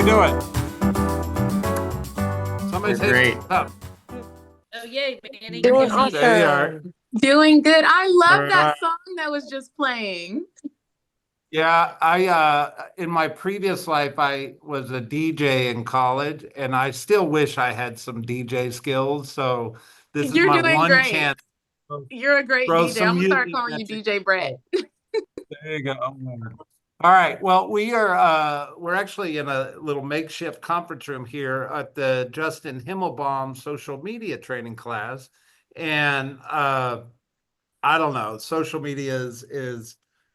we doing? Somebody say Great. up. Oh, yay, Manny. Doing Give me- There you are. awesome. Doing good. I All love that right. song that was just playing. Yeah, I in my previous life I was a DJ in college, and I still wish I had some DJ skills. So this is You're my doing one great. chance to You're a great throw DJ. I'm some gonna start music calling you at you. DJ Brett. There you go. All right. Well, we're actually in a little makeshift conference room here at the Justin Himmelbaum social media training class. And I don't know, social media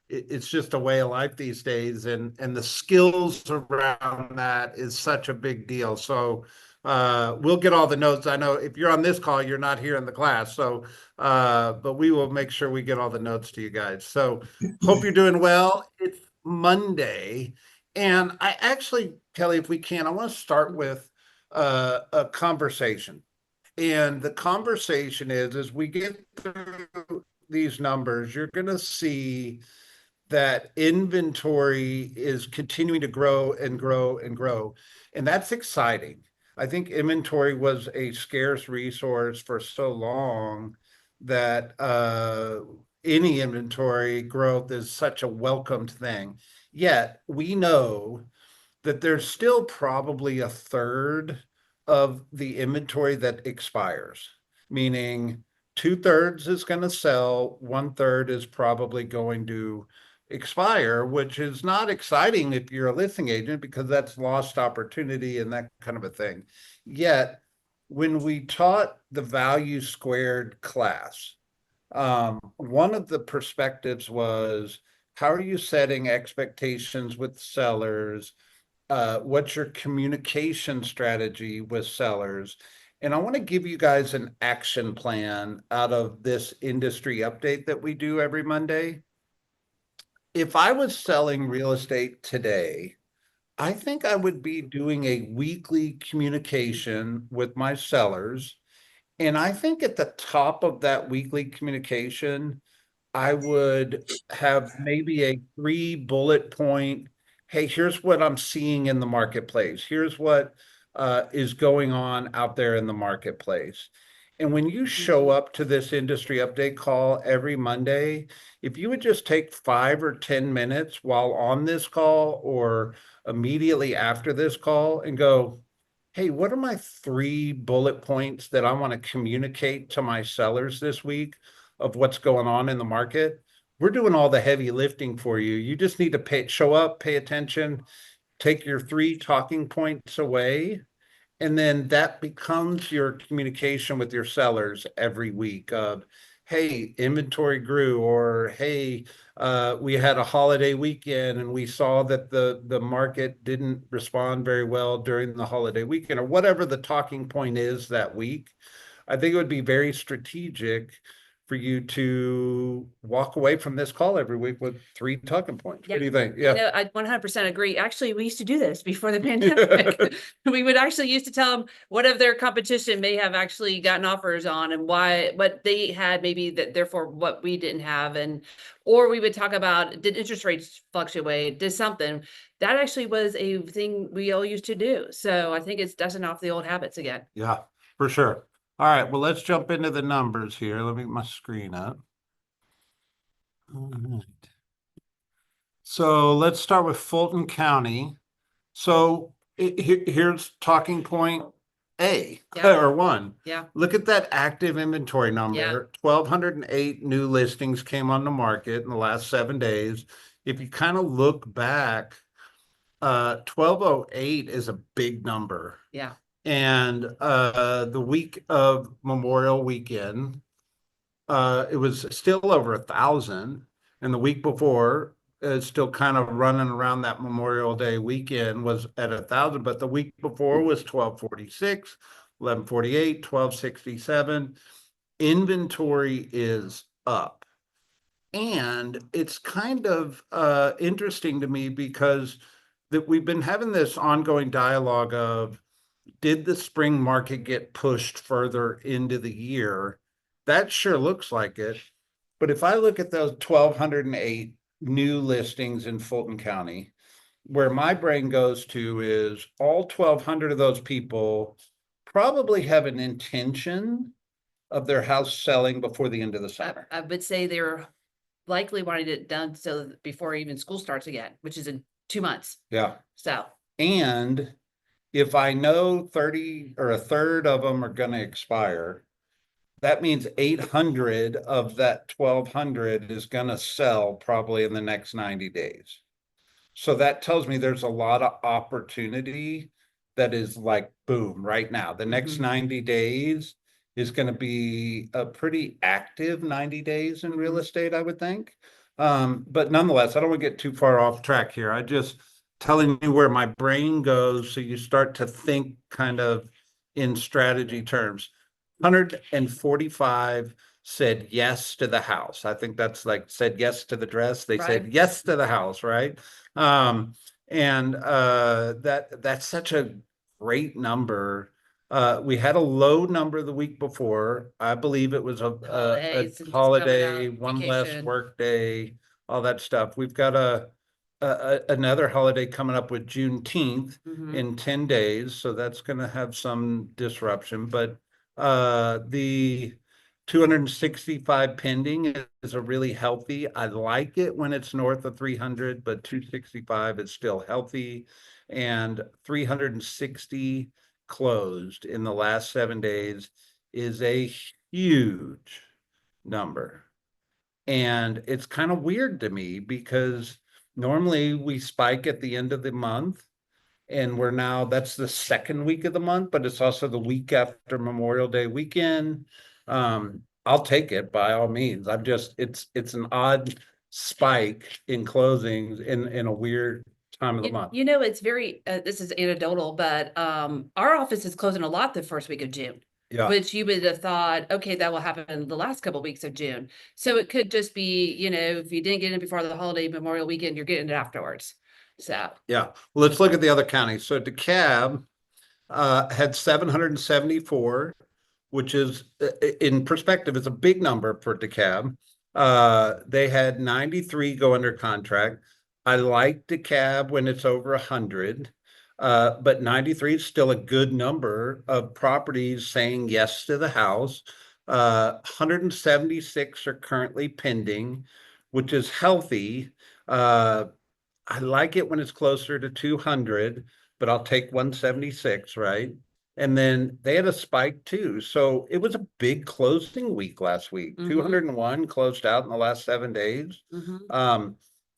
it's just a way of life these days, and the skills around that is such a big deal. So we'll get all the notes. I know if you're on this call, you're not here in the class. So but we will make sure we get all the notes to you guys. So hope you're doing well. It's Monday. And I actually, Kelly, if we can, I want to start with a conversation. And the conversation is, as we get through these numbers, you're going to see that inventory is continuing to grow and grow and grow. And that's exciting. I think inventory was a scarce resource for so long that any inventory growth is such a welcomed thing. Yet we know that there's still probably a third of the inventory that expires, meaning two-thirds is going to sell, one-third is probably going to expire, which is not exciting if you're a listing agent because that's lost opportunity and that kind of a thing. Yet, when we taught the value squared class, one of the perspectives was, how are you setting expectations with sellers? What's your communication strategy with sellers? And I want to give you guys an action plan out of this industry update that we do every Monday. If I was selling real estate today, I think I would be doing a weekly communication with my sellers. And I think at the top of that weekly communication, I would have maybe a 3 bullet point. Hey, here's what I'm seeing in the marketplace. Here's what is going on out there in the marketplace. And when you show up to this industry update call every Monday, if you would just take 5 or 10 minutes while on this call or immediately after this call and go, hey, what are my 3 bullet points that I want to communicate to my sellers this week of what's going on in the market? We're doing all the heavy lifting for you. You just need to show up, pay attention, take your 3 talking points away, and then that becomes your communication with your sellers every week of, hey, inventory grew, or hey, we had a holiday weekend and we saw that the market didn't respond very well during the holiday weekend, or whatever the talking point is that week. I think it would be very strategic for you to walk away from this call every week with 3 talking points. What do you think? Yeah. I 100% agree. Actually, we used to do this before the pandemic. We would actually used to tell them what of their competition may have actually gotten offers on and why, what they had, maybe that therefore what we didn't have. Or we would talk about, did interest rates fluctuate? Did something that actually was a thing we all used to do. So I think it's dusting off the old habits again. Yeah, for sure. All right, well, let's jump into the numbers here. Let me get my screen up. All right. So let's start with Fulton County. So here's talking point A or 1. Yeah. Look at that active inventory number. Yeah. 1,208 new listings came on the market in the last 7 days. If you kind of look back, 1,208 is a big number. Yeah. And the week of Memorial Weekend, it was still over 1,000. And the week before, it's still kind of running around that Memorial Day weekend was at 1,000. But the week before was 1,246, 1,148, 1,267. Inventory is up. And it's kind of interesting to me because that we've been having this ongoing dialogue of, did the spring market get pushed further into the year? That sure looks like it. But if I look at those 1,208 new listings in Fulton County, where my brain goes to is all 1,200 of those people probably have an intention of their house selling before the end of the summer. I would say they're likely wanting it done so that before even school starts again, which is in 2 months. Yeah. So, And if I know 30 or a third of them are going to expire, that means 800 of that 1,200 is going to sell probably in the next 90 days. So that tells me there's a lot of opportunity that is like boom right now. The next 90 days is going to be a pretty active 90 days in real estate, I would think. But nonetheless, I don't want to get too far off track here. I just telling you where my brain goes so you start to think kind of in strategy terms. 145 said yes to the house. I think that's like said yes to the dress. They said Right. yes to the house, right? That's such a great number. We had a low number the week before. I believe it was a Holidays and just coming holiday, out, one less vacation. work day, all that stuff. We've got another holiday coming up with Juneteenth in 10 days, so that's going to have some disruption. But the 265 pending is a really healthy. I like it when it's north of 300, but 265 is still healthy, and 360 closed in the last 7 days is a huge number. And it's kind of weird to me because normally we spike at the end of the month, and we're now, that's the second week of the month, but it's also the week after Memorial Day weekend. I'll take it by all means. I'm just, it's an odd spike in closings in a weird time of the month. You know, it's very, this is anecdotal, but our office is closing a lot the first week of June. Yeah. Which you would have thought, okay, that will happen the last couple of weeks of June. So it could just be, you know, if you didn't get in before the holiday Memorial weekend, you're getting it afterwards. So, Yeah. Well, let's look at the other counties. So DeKalb had 774, which is in perspective, is a big number for DeKalb. They had 93 go under contract. I like DeKalb when it's over 100, but 93 is still a good number of properties saying yes to the house. 176 are currently pending, which is healthy. I like it when it's closer to 200, but I'll take 176, right? And then they had a spike too. So it was a big closing week last week. 201 closed out in the last 7 days.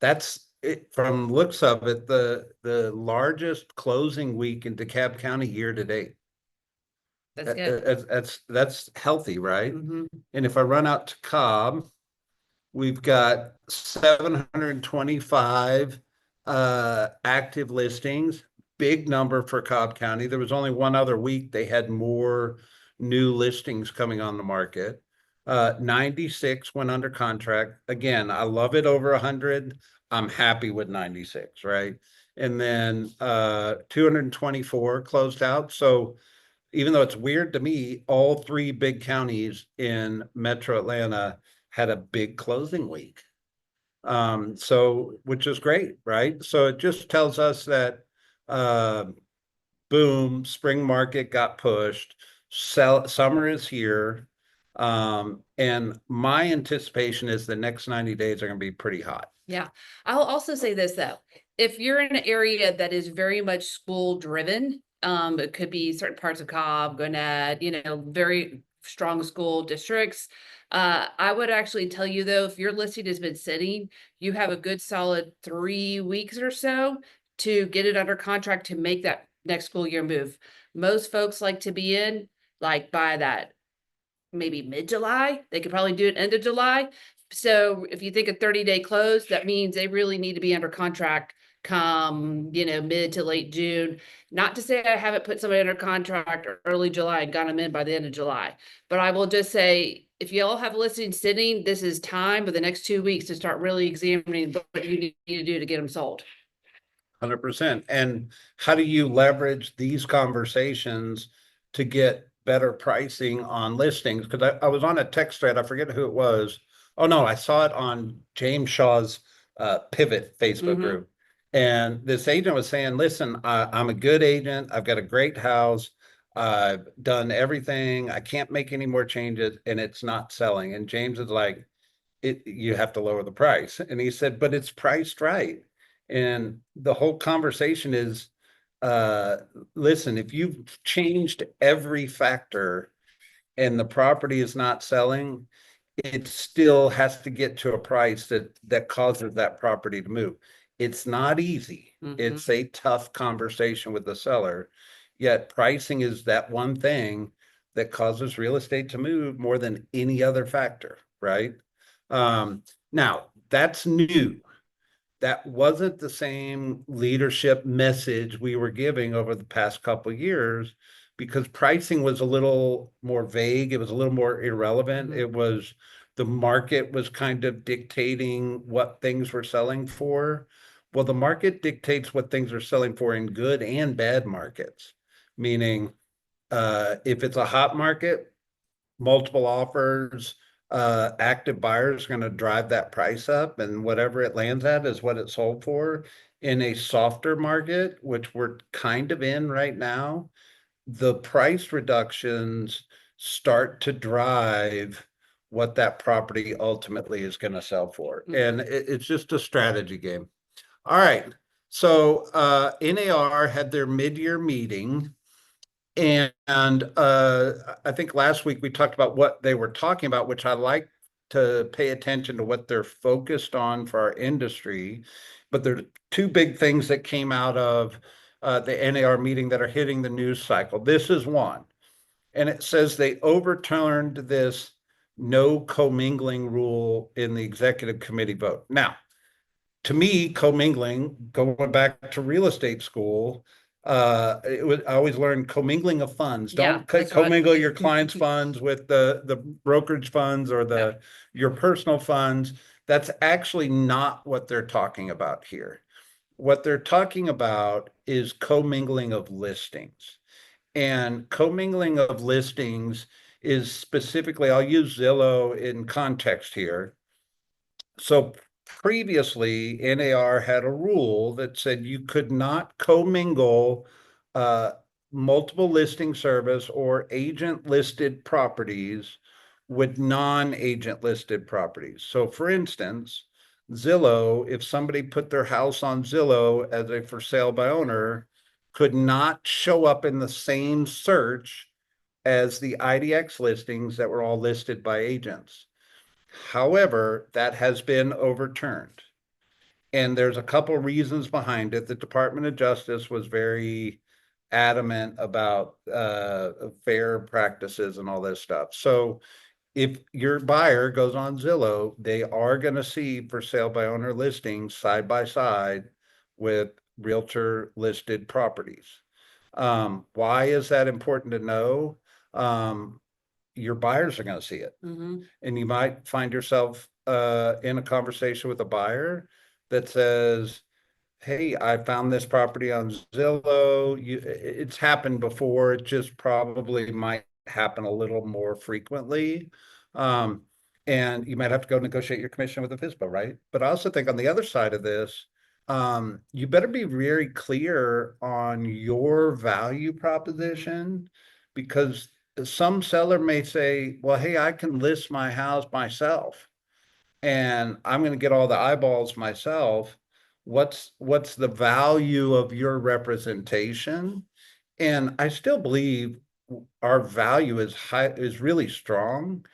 That's it, from looks of it, the largest closing week in DeKalb County year to date. that's good. That's healthy, right? And if I run out to Cobb, we've got 725 active listings, big number for Cobb County. There was only one other week they had more new listings coming on the market. 96 went under contract. Again, I love it over 100. I'm happy with 96, right? And then 224 closed out. So even though it's weird to me, all three big counties in Metro Atlanta had a big closing week. So, which is great, right? So it just tells us that, boom, spring market got pushed, summer is here. And my anticipation is the next 90 days are going to be pretty hot. Yeah. I'll also say this though, if you're in an area that is very much school driven, it could be certain parts of Cobb, Gwinnett, you know, very strong school districts. I would actually tell you though, if your listing has been sitting, you have a good solid 3 weeks or so to get it under contract to make that next school year move. Most folks like to be in like by that maybe mid-July. They could probably do it end of July. So if you think a 30-day close, that means they really need to be under contract come, you know, mid to late June. Not to say I haven't put somebody under contract early July and got them in by the end of July, but I will just say, if you all have listings sitting, this is time for the next 2 weeks to start really examining what you need to do to get them sold. 100%. And how do you leverage these conversations to get better pricing on listings? Because I was on a text thread, I forget who it was. Oh no, I saw it on James Shaw's Pivot Facebook group. And this agent was saying, listen, I'm a good agent. I've got a great house. I've done everything. I can't make any more changes and it's not selling. And James is like, you have to lower the price. And he said, but it's priced right. And the whole conversation is, uh, listen, if you've changed every factor and the property is not selling, it still has to get to a price that causes that property to move. It's not easy. It's a tough conversation with the seller. Yet pricing is that one thing that causes real estate to move more than any other factor, right? Now that's new. That wasn't the same leadership message we were giving over the past couple of years because pricing was a little more vague. It was a little more irrelevant. It was the market was kind of dictating what things were selling for. Well, the market dictates what things are selling for in good and bad markets, meaning if it's a hot market, multiple offers, active buyers going to drive that price up, and whatever it lands at is what it sold for. In a softer market, which we're kind of in right now, the price reductions start to drive what that property ultimately is going to sell for. And it's just a strategy game. All right. So NAR had their mid-year meeting. And I think last week we talked about what they were talking about, which I like to pay attention to what they're focused on for our industry. But there are two big things that came out of the NAR meeting that are hitting the news cycle. This is one. And it says they overturned this no commingling rule in the executive committee vote. Now, to me, commingling, going back to real estate school, I always learned commingling of funds. Yeah, Don't that's what I- commingle your clients' funds with the brokerage funds or your personal funds. That's actually not what they're talking about here. What they're talking about is commingling of listings. And commingling of listings is specifically, I'll use Zillow in context here. So previously, NAR had a rule that said you could not commingle uh, multiple listing service or agent listed properties with non-agent listed properties. So for instance, Zillow, if somebody put their house on Zillow as a for sale by owner, could not show up in the same search as the IDX listings that were all listed by agents. However, that has been overturned. And there's a couple reasons behind it. The Department of Justice was very adamant about fair practices and all this stuff. So if your buyer goes on Zillow, they are going to see for sale by owner listings side by side with realtor listed properties. Why is that important to know? Your buyers are going to see it. And you might find yourself in a conversation with a buyer that says, hey, I found this property on Zillow. It's happened before. It just probably might happen a little more frequently. And you might have to go negotiate your commission with the FSBO, right? But I also think on the other side of this, you better be very clear on your value proposition, because some seller may say, well, hey, I can list my house myself and I'm going to get all the eyeballs myself. What's the value of your representation? And I still believe our value is really strong,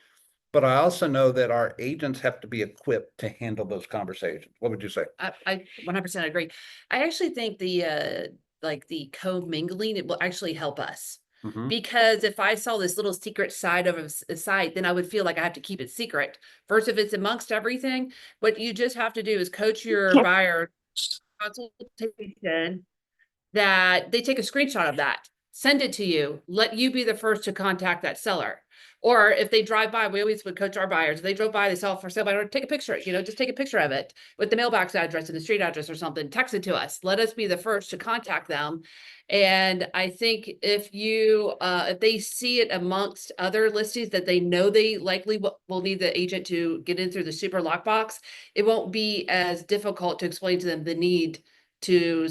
but I also know that our agents have to be equipped to handle those conversations. What would you say? I 100% agree. I actually think the like the co-mingling, it will actually help us. Because if I saw this little secret side of a site, then I would feel like I have to keep it secret. First, if it's amongst everything, what you just have to do is coach your buyer consultation that they take a screenshot of that, send it to you, let you be the first to contact that seller. Or if they drive by, we always would coach our buyers. If they drove by, they saw for sale by order, take a picture, just take a picture of it with the mailbox address and the street address or something, text it to us. Let us be the first to contact them. And I think if they see it amongst other listings that they know they likely will need the agent to get in through the super lockbox, it won't be as difficult to explain to them the need to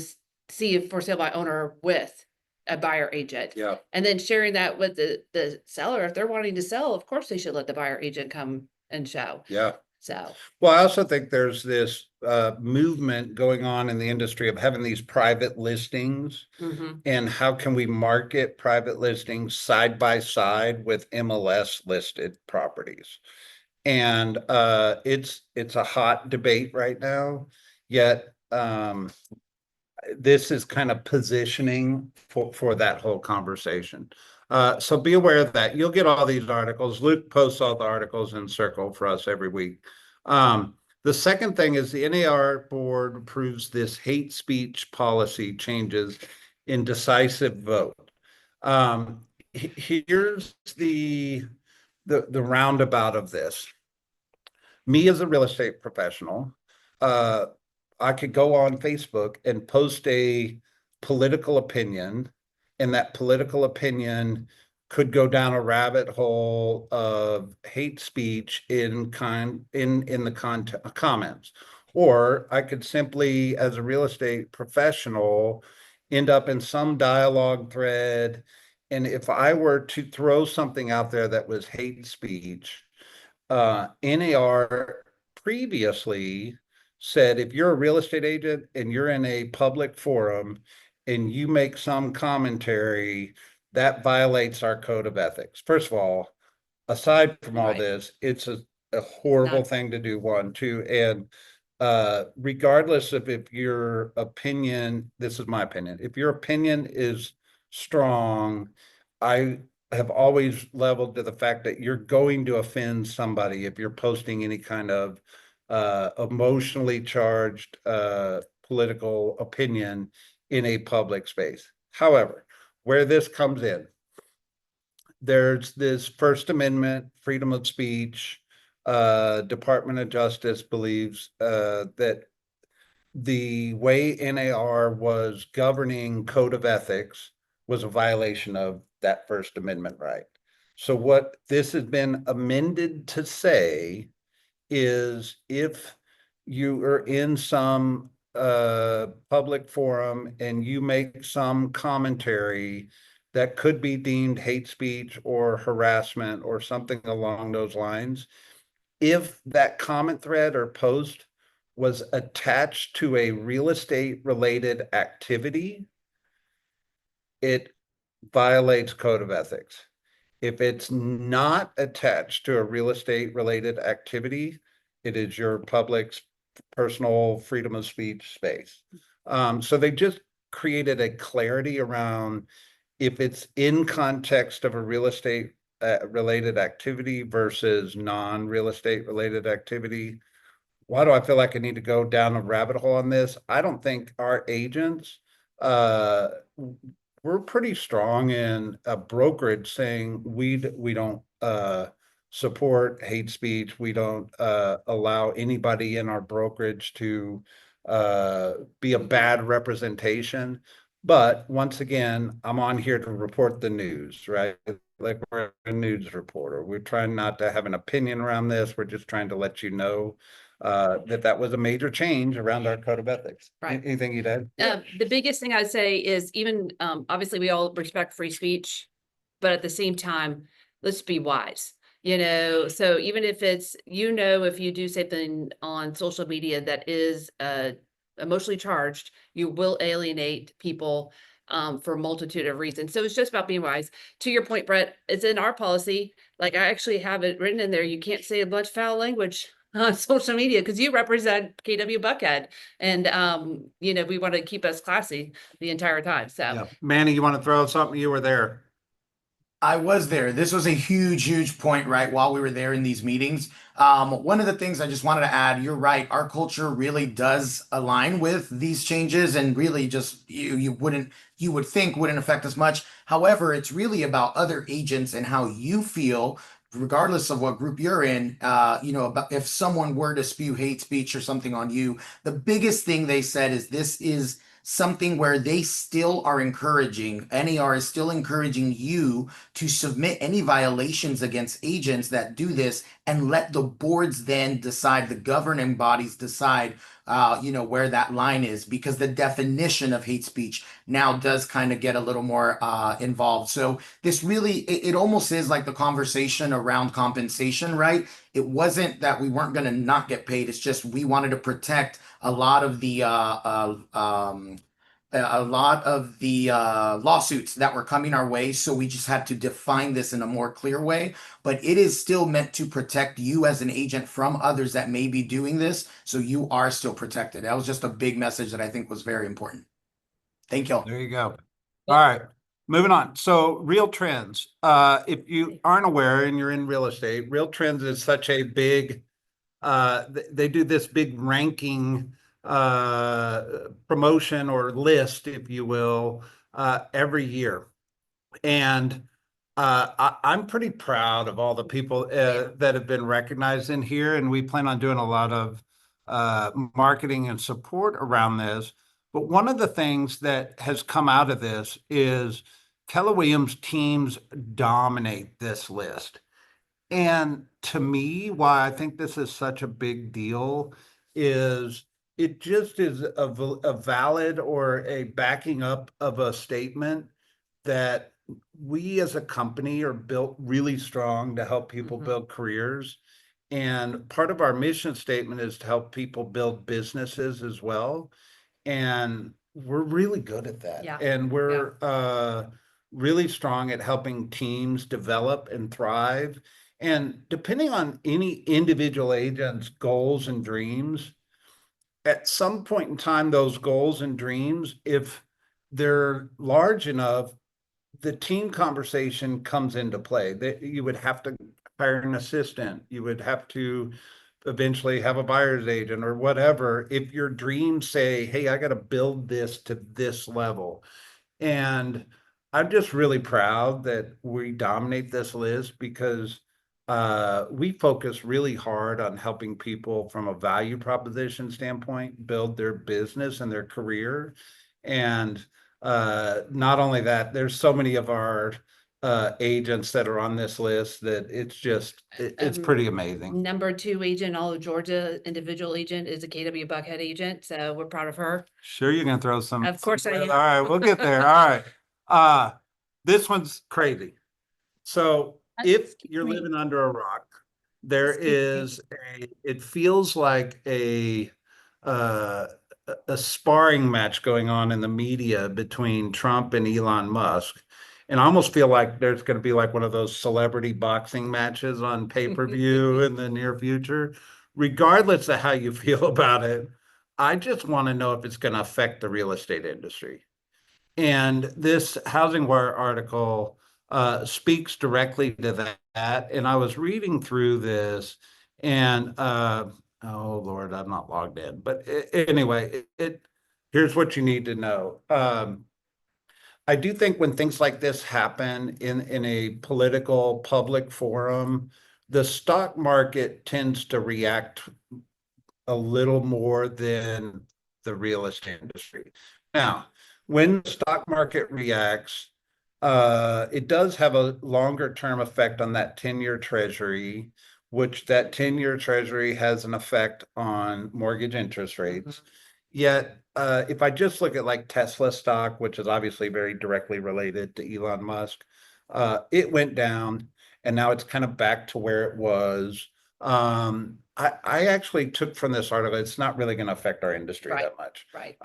see if for sale by owner with a buyer agent. Yeah. And then sharing that with the seller. If they're wanting to sell, of course they should let the buyer agent come and show. Yeah. So, Well, I also think there's this movement going on in the industry of having these private listings, mhm, and how can we market private listings side by side with MLS listed properties? And it's a hot debate right now, yet this is kind of positioning for that whole conversation. So be aware of that. You'll get all these articles. Luke posts all the articles in Circle for us every week. The second thing is the NAR board approves this hate speech policy changes in decisive vote. Here's the roundabout of this. Me as a real estate professional, I could go on Facebook and post a political opinion, and that political opinion could go down a rabbit hole of hate speech in the comments. Or I could simply, as a real estate professional, end up in some dialogue thread. And if I were to throw something out there that was hate speech, NAR previously said if you're a real estate agent and you're in a public forum and you make some commentary, that violates our code of ethics. First of all, aside from all Right. this, it's a horrible Not- thing to do, one, two, and regardless of if your opinion, this is my opinion, if your opinion is strong, I have always leveled to the fact that you're going to offend somebody if you're posting any kind of emotionally charged political opinion in a public space. However, where this comes in, there's this First Amendment, freedom of speech. Department of Justice believes that the way NAR was governing code of ethics was a violation of that First Amendment right. So what this has been amended to say is if you are in some public forum and you make some commentary that could be deemed hate speech or harassment or something along those lines, if that comment thread or post was attached to a real estate related activity, it violates code of ethics. If it's not attached to a real estate related activity, it is your public's personal freedom of speech space. So they just created a clarity around if it's in context of a real estate related activity versus non-real estate related activity. Why do I feel like I need to go down a rabbit hole on this? I don't think our agents, we're pretty strong in a brokerage saying we don't support hate speech. We don't allow anybody in our brokerage to be a bad representation. But once again, I'm on here to report the news, right? Like we're a news reporter. We're trying not to have an opinion around this. We're just trying to let you know that was a major change around our code of ethics. Right. Anything you'd add? The biggest thing I'd say is even, obviously we all respect free speech, but at the same time, let's be wise. So even if it's, if you do something on social media that is emotionally charged, you will alienate people for a multitude of reasons. So it's just about being wise. To your point, Brett, it's in our policy. Like I actually have it written in there. You can't say a bunch of foul language on social media because you represent KW Buckhead, and we want to keep us classy the entire time. So Yeah. Manny, you want to throw something? You were there. I was there. This was a huge point, right? While we were there in these meetings. One of the things I just wanted to add, you're right. Our culture really does align with these changes and really just you would think wouldn't affect us much. However, it's really about other agents and how you feel, regardless of what group you're in, about if someone were to spew hate speech or something on you. The biggest thing they said is this is something where they still are encouraging, NAR is still encouraging you to submit any violations against agents that do this and let the boards then decide, the governing bodies decide where that line is, because the definition of hate speech now does kind of get a little more involved. So this really, it almost is like the conversation around compensation, right? It wasn't that we weren't going to not get paid. It's just we wanted to protect a lot of the lawsuits that were coming our way. So we just had to define this in a more clear way. But it is still meant to protect you as an agent from others that may be doing this. So you are still protected. That was just a big message that I think was very important. Thank you. There you go. All right, moving on. So Real Trends. If you aren't aware and you're in real estate, Real Trends is such a big, they do this big ranking promotion or list, if you will, every year. And I'm pretty proud of all the people that have been recognized in here, and we plan on doing a lot of marketing and support around this. But one of the things that has come out of this is Keller Williams teams dominate this list. And to me, why I think this is such a big deal is it just is a valid or a backing up of a statement that we as a company are built really strong to help people build careers. And part of our mission statement is to help people build businesses as well. And we're really good at that. Yeah. And we're really strong at helping teams develop and thrive. And depending on any individual agent's goals and dreams, at some point in time, those goals and dreams, if they're large enough, the team conversation comes into play. That you would have to hire an assistant. You would have to eventually have a buyer's agent or whatever. If your dreams say, hey, I got to build this to this level. And I'm just really proud that we dominate this list because we focus really hard on helping people from a value proposition standpoint build their business and their career. And not only that, there's so many of our agents that are on this list that it's pretty amazing. Number 2 agent, all of Georgia, individual agent is a KW Buckhead agent. So we're proud of her. Sure, you're gonna throw some. Of course I am. All right, we'll get there. All right. This one's crazy. So if you're living under a rock, there is it feels like a sparring match going on in the media between Trump and Elon Musk. And I almost feel like there's going to be like one of those celebrity boxing matches on pay-per-view in the near future. Regardless of how you feel about it, I just want to know if it's going to affect the real estate industry. And this Housing Wire article speaks directly to that. And I was reading through this and oh Lord, I'm not logged in. But anyway, here's what you need to know. I do think when things like this happen in a political public forum, the stock market tends to react a little more than the real estate industry. Now, when the stock market reacts, it does have a longer term effect on that 10-year treasury, which that 10-year treasury has an effect on mortgage interest rates. Yet, if I just look at like Tesla stock, which is obviously very directly related to Elon Musk, it went down and now it's kind of back to where it was. I actually took from this article, it's not really going to affect our industry that much. Right.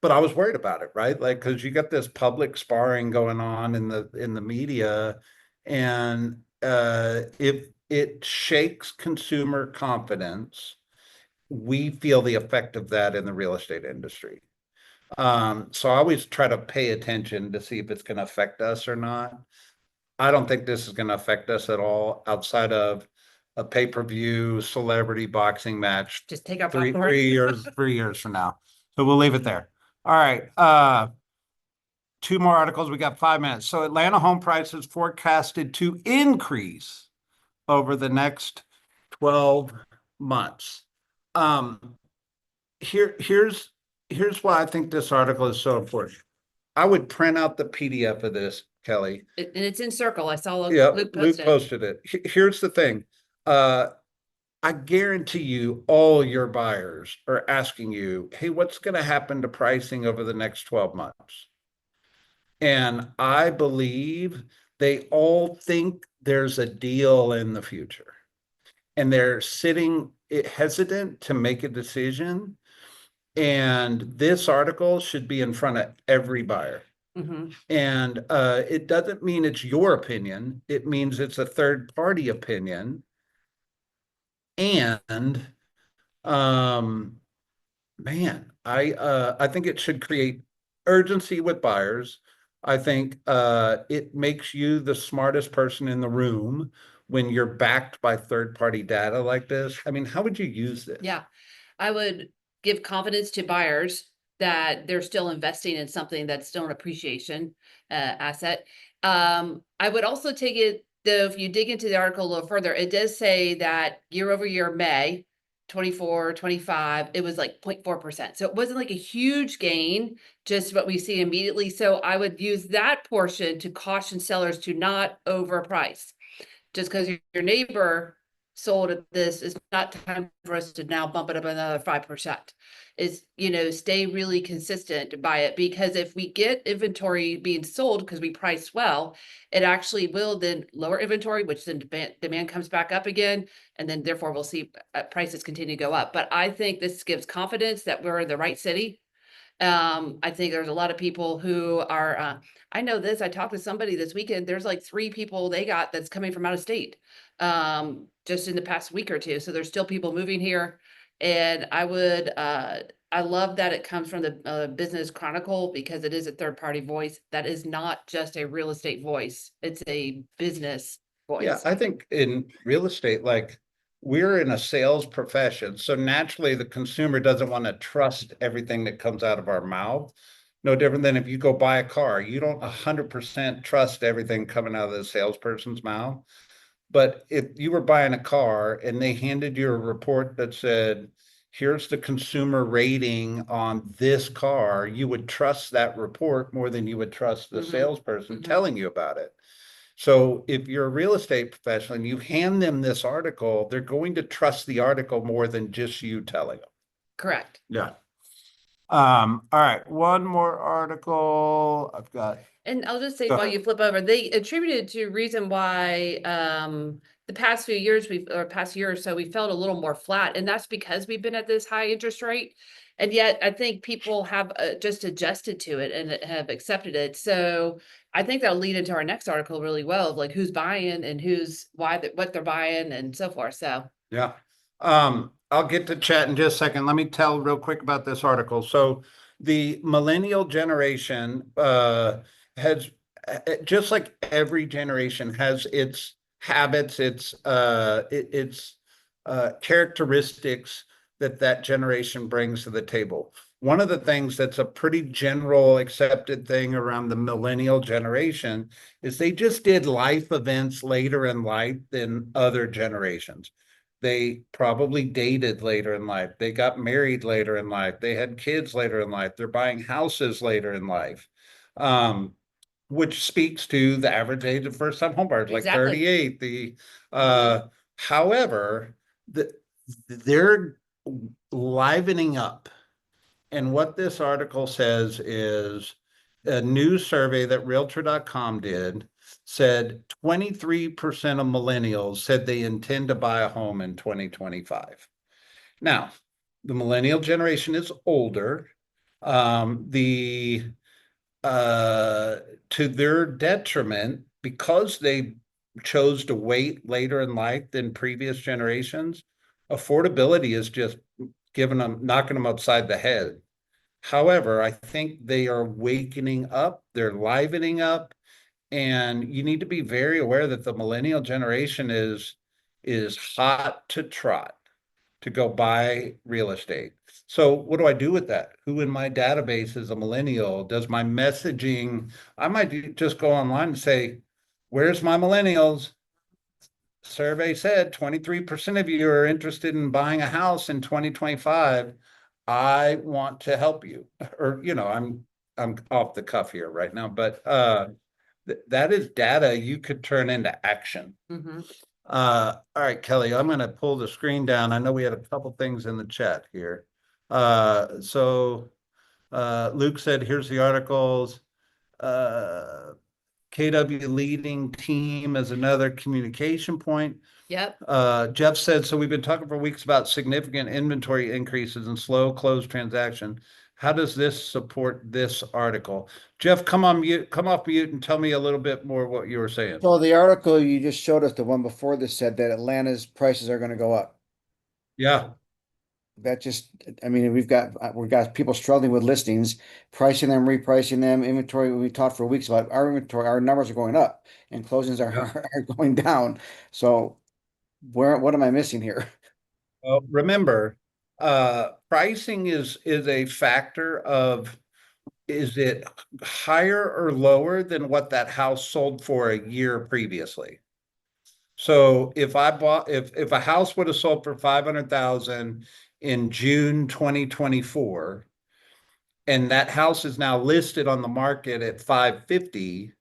But I was worried about it, right? Like, because you got this public sparring going on in the media, and if it shakes consumer confidence, we feel the effect of that in the real estate industry. So I always try to pay attention to see if it's going to affect us or not. I don't think this is going to affect us at all outside of a pay-per-view celebrity boxing match. Just take our three popcorn. three years from now. So we'll leave it there. All right. 2 more articles. We got 5 minutes. So Atlanta home prices forecasted to increase over the next 12 months. Here's why I think this article is so important. I would print out the PDF of this, Kelly. And it's in Circle. I saw Yeah, Luke Luke posted. posted it. Here's the thing. I guarantee you all your buyers are asking you, hey, what's going to happen to pricing over the next 12 months? And I believe they all think there's a deal in the future. And they're sitting hesitant to make a decision. And this article should be in front of every buyer. Mhm. And it doesn't mean it's your opinion. It means it's a third party opinion. And man, I think it should create urgency with buyers. I think it makes you the smartest person in the room when you're backed by third party data like this. I mean, how would you use this? Yeah, I would give confidence to buyers that they're still investing in something that's still an appreciation asset. I would also take it, though, if you dig into the article a little further, it does say that year over year, May 24, 25, it was like 0.4%. So it wasn't like a huge gain, just what we see immediately. So I would use that portion to caution sellers to not overprice. Just because your neighbor sold at this, is not time for us to now bump it up another 5%. Is, stay really consistent by it, because if we get inventory being sold because we price well, it actually will then lower inventory, which then demand comes back up again, and then therefore we'll see prices continue to go up. But I think this gives confidence that we're in the right city. I think there's a lot of people who are, I know this, I talked to somebody this weekend, there's like 3 people they got that's coming from out of state, just in the past week or 2. So there's still people moving here. And I love that it comes from the Business Chronicle, because it is a third party voice. That is not just a real estate voice. It's a business Yeah, voice. I think in real estate, like we're in a sales profession. So naturally, the consumer doesn't want to trust everything that comes out of our mouth. No different than if you go buy a car, you don't 100% trust everything coming out of the salesperson's mouth. But if you were buying a car and they handed you a report that said, here's the consumer rating on this car, you would trust that report more than you would trust the Mhm. salesperson Mhm. telling you about it. So if you're a real estate professional and you hand them this article, they're going to trust the article more than just you telling them. Correct. Yeah. All right, one more article I've got. And I'll just say, Go while ahead. you flip over, they attributed to reason why the past few years or past year or so we felt a little more flat, and that's because we've been at this high interest rate, and yet I think people have just adjusted to it and have accepted it. So I think that'll lead into our next article really well, of like who's buying and what they're buying and so forth. So Yeah. I'll get to chat in just a second. Let me tell real quick about this article. So the millennial generation has just like every generation has its habits, its characteristics that generation brings to the table. One of the things that's a pretty general accepted thing around the millennial generation is they just did life events later in life than other generations. They probably dated later in life. They got married later in life. They had kids later in life. They're buying houses later in life, which speaks to the average age of first-time homebuyers, like exactly. 38. However, they're livening up. And what this article says is a new survey that Realtor.com did said 23% of millennials said they intend to buy a home in 2025. Now, the millennial generation is older. The To their detriment, because they chose to wait later in life than previous generations, affordability is just knocking them upside the head. However, I think they are wakening up, they're livening up, and you need to be very aware that the millennial generation is hot to trot to go buy real estate. So what do I do with that? Who in my database is a millennial? Does my messaging, I might just go online and say, where's my millennials? Survey said 23% of you are interested in buying a house in 2025. I want to help you. Or, I'm off the cuff here right now, but that is data you could turn into action. Mhm. All right, Kelly, I'm gonna pull the screen down. I know we had a couple things in the chat here. Luke said, here's the articles. KW leading team as another communication point. Yep. Jeff said, so we've been talking for weeks about significant inventory increases and slow close transaction. How does this support this article? Jeff, come off mute and tell me a little bit more what you were saying. So the article you just showed us, the one before this, said that Atlanta's prices are going to go up. Yeah. That just, I mean, we've got people struggling with listings, pricing them, repricing them, inventory. We talked for weeks about our inventory. Our numbers are going up, and closings are Yeah. are going down. So what am I missing here? Well, remember, pricing is a factor of, is it higher or lower than what that house sold for a year previously? So if if a house would have sold for 500,000 in June 2024, and that house is now listed on the market at 550,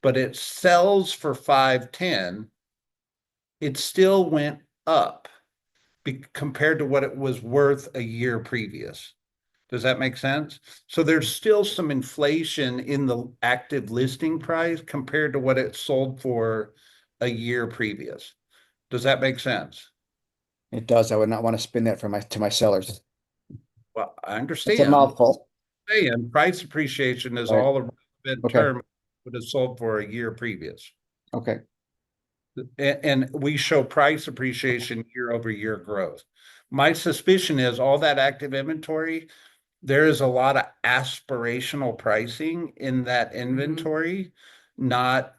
but it sells for 510, it still went up compared to what it was worth a year previous. Does that make sense? So there's still some inflation in the active listing price compared to what it sold for a year previous. Does that make sense? It does. I would not want to spin that to my sellers. Well, I It's a understand. mouthful. Saying price appreciation is Right. all a relevant Okay. term would have sold for a year previous. Okay. And we show price appreciation year over year growth. My suspicion is all that active inventory, there is a lot of aspirational pricing in that inventory, not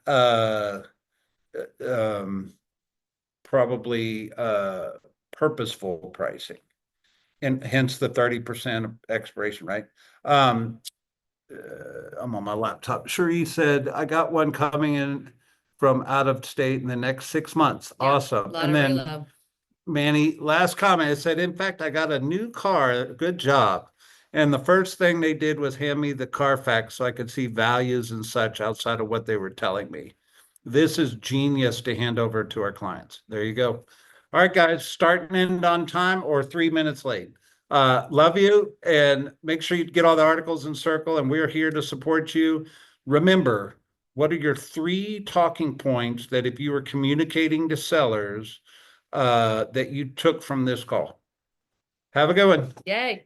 probably purposeful pricing, and hence the 30% expiration, right? I'm on my laptop. Sheree said, I got one coming in from out of state in the next 6 months. Yeah, Awesome. a lot And of then reload. Manny, last comment, it said, in fact, I got a new car. Good job. And the first thing they did was hand me the Carfax so I could see values and such outside of what they were telling me. This is genius to hand over to our clients. There you go. All right, guys, start and end on time or 3 minutes late. Love you, and make sure you get all the articles in circle, and we're here to support you. Remember, what are your 3 talking points that if you were communicating to sellers that you took from this call? Have a good one. Yay.